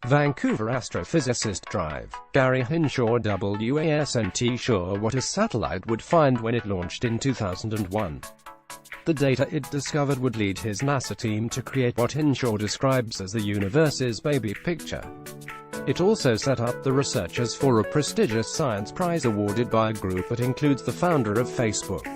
Vancouver astrophysicist Drive. Gary Hinshaw wasn't sure what a satellite would find when it launched in 2001. The data it discovered would lead his NASA team to create what Hinshaw describes as the universe's baby picture. It also set up the researchers for a prestigious science prize awarded by a group that includes the founder of Facebook.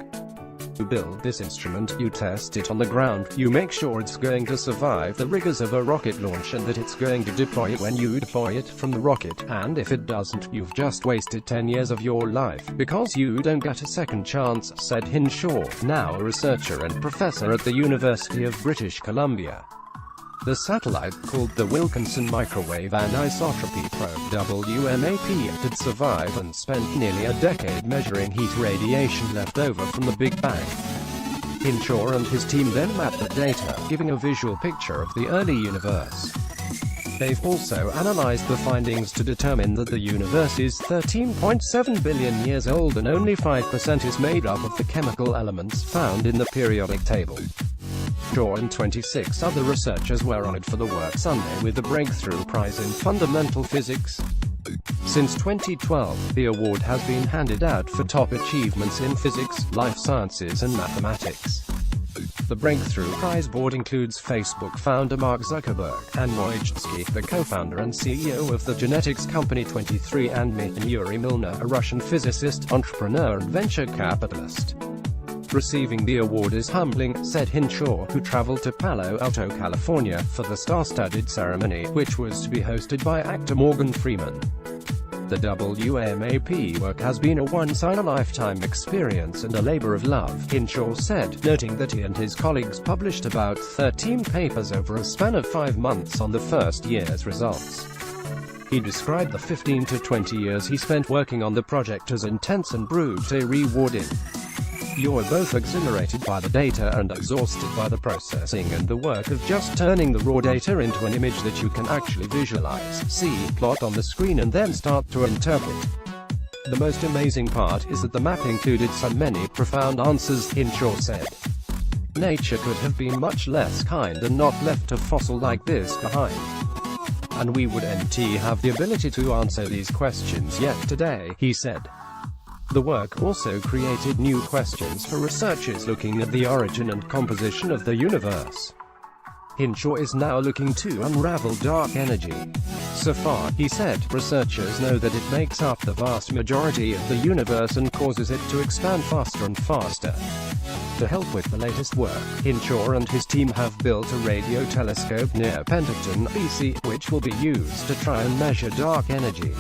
To build this instrument, you test it on the ground, you make sure it's going to survive the rigors of a rocket launch and that it's going to deploy when you deploy it from the rocket, and if it doesn't, you've just wasted 10 years of your life, because you don't get a second chance, said Hinshaw, now a researcher and professor at the University of British Columbia. The satellite, called the Wilkinson Microwave Anisotropy Probe (WMAP), did survive and spent nearly a decade measuring heat radiation left over from the Big Bang. Hinshaw and his team then mapped the data, giving a visual picture of the early universe. They've also analyzed the findings to determine that the universe is 13.7 billion years old and only 5% is made up of the chemical elements found in the periodic table. Shaw and 26 other researchers were honored for the work Sunday with the Breakthrough Prize in Fundamental Physics. Since 2012, the award has been handed out for top achievements in physics, life sciences and mathematics. The Breakthrough Prize board includes Facebook founder Mark Zuckerberg, Anne Wojcicki, the co-founder and CEO of the genetics company 23andMe, and Yuri Milner, a Russian physicist, entrepreneur and venture capitalist. Receiving the award is humbling, said Hinshaw, who traveled to Palo Alto, California, for the star-studded ceremony, which was to be hosted by actor Morgan Freeman. The WMAP work has been a once-in-a-lifetime experience and a labor of love, Hinshaw said, noting that he and his colleagues published about 13 papers over a span of 5 months on the first year's results. He described the 15 to 20 years he spent working on the project as intense and brutally rewarding. You're both exhilarated by the data and exhausted by the processing and the work of just turning the raw data into an image that you can actually visualize, see, plot on the screen and then start to interpret. The most amazing part is that the map included so many profound answers, Hinshaw said. Nature could have been much less kind and not left a fossil like this behind. And we wouldn't have the ability to answer these questions yet today, he said. The work also created new questions for researchers looking at the origin and composition of the universe. Hinshaw is now looking to unravel dark energy. So far, he said, researchers know that it makes up the vast majority of the universe and causes it to expand faster and faster. To help with the latest work, Hinshaw and his team have built a radio telescope near Penticton, BC, which will be used to try and measure dark energy.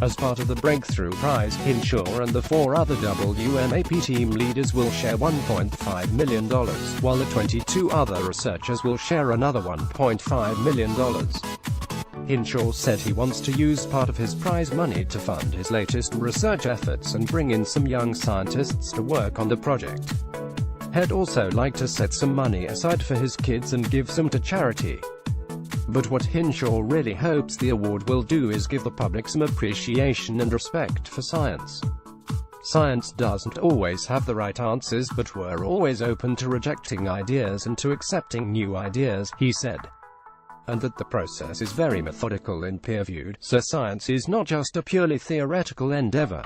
As part of the Breakthrough Prize, Hinshaw and the 4 other WMAP team leaders will share $1.5 million, while the 22 other researchers will share another $1.5 million. Hinshaw said he wants to use part of his prize money to fund his latest research efforts and bring in some young scientists to work on the project. He'd also like to set some money aside for his kids and give some to charity. But what Hinshaw really hopes the award will do is give the public some appreciation and respect for science. Science doesn't always have the right answers, but we're always open to rejecting ideas and to accepting new ideas, he said. And that the process is very methodical and peer-reviewed, so science is not just a purely theoretical endeavor.